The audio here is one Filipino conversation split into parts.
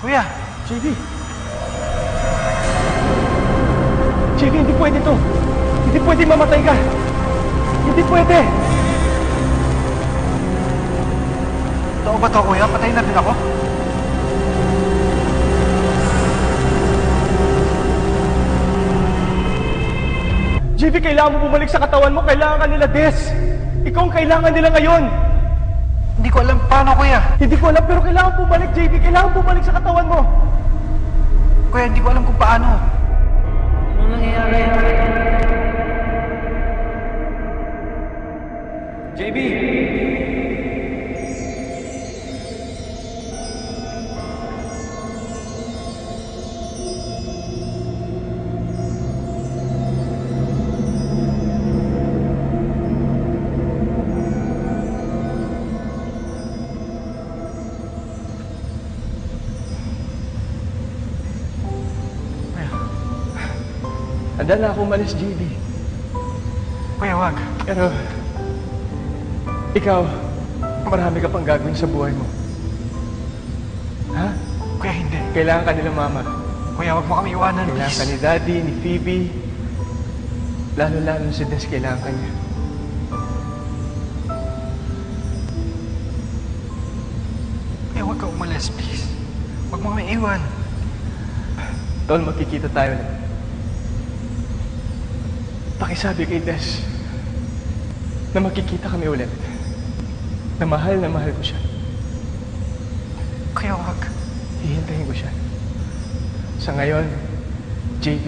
Kuya! JB! JB, hindi pwede to! Hindi pwede mamatay ka! Hindi pwede! Totoo ba to, kuya? Patay na din ako? JB, kailangan mo bumalik sa katawan mo. Kailangan ka nila, Des. Ikaw ang kailangan nila ngayon. Hindi ko alam paano, kuya. Hindi ko alam, pero kailangan bumalik, JB. Kailangan bumalik sa katawan mo. Kuya, hindi ko alam kung paano. Ano nangyayari? JB! Handa na ako umalis, JB. Kuya, wag. Pero, ikaw, marami ka pang gagawin sa buhay mo. Ha? Kuya, hindi. Kailangan ka nila, Mama. Kuya, wag mo kami iwanan, Kailangan ka please. ni Daddy, ni Phoebe. Lalo-lalo si Des, kailangan ka niya. Kuya, wag ka umalis, please. Wag mo kami iwan. Tol, magkikita tayo ulit. Pakisabi kay Des na magkikita kami ulit. Na mahal ko siya. Kuya, wag. Hihintayin ko siya. Sa ngayon, JB,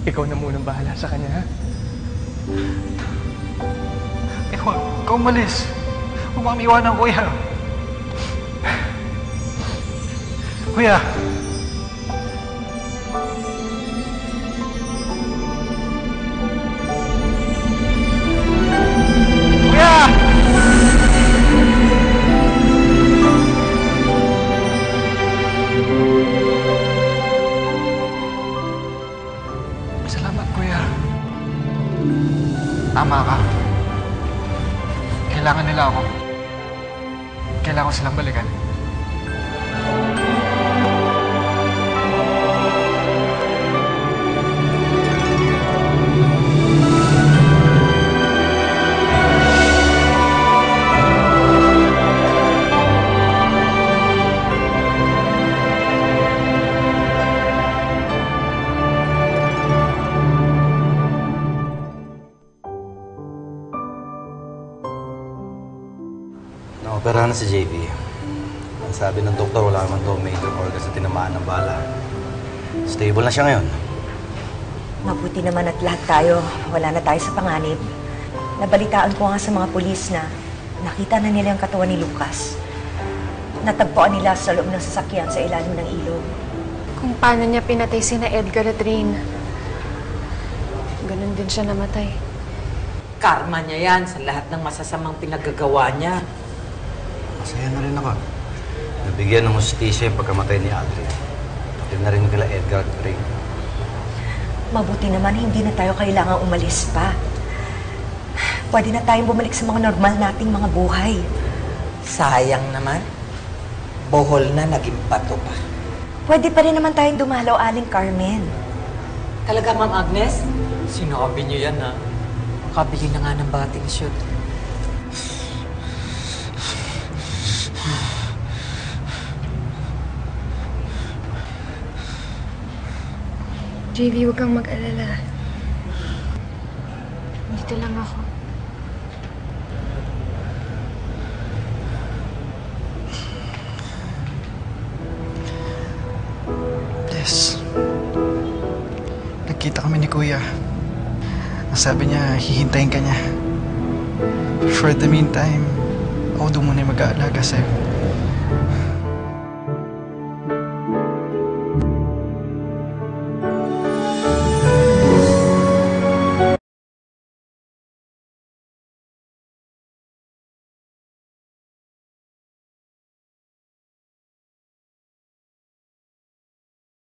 ikaw na munang bahala sa kanya, ha? Eh, wag ka umalis. Huwag mo kami iwanan, kuya. Kuya! Kuya! Salamat, kuya. Tama ka. Kailangan nila ako. Kailangan ko silang balikan. Naoperahan na si JB. Ang sabi ng doktor, wala naman daw major organ sa tinamaan ng bala. Stable na siya ngayon. Mabuti naman at lahat tayo, wala na tayo sa panganib. Nabalitaan ko nga sa mga pulis na nakita na nila ang katawan ni Lucas. Natagpuan nila sa loob ng sasakyan sa ilalim ng ilog. Kung paano niya pinatay sina Edgar at Rain. Ganun din siya namatay. Karma niya yan sa lahat ng masasamang pinagagawa niya. Masaya na rin ako. Nabigyan ng hustisya yung pagkamatay ni Adrian. Pati na rin kila Edgar at Ray. Mabuti naman hindi na tayo kailangang umalis pa. Pwede na tayong bumalik sa mga normal nating mga buhay. Sayang naman. Bohol na, naging bato pa. Pwede pa rin naman tayong dumalaw, Aling Carmen. Talaga, Ma'am Agnes? Sinabi niyo yan, ha? Kabili na nga ng bathing suit. JV, huwag kang mag-alala. Dito lang ako. Yes. Nagkita kami ni Kuya. Ang sabi niya, hihintayin ka niya. For the meantime, ako doon muna yung mag-aalaga sa'yo.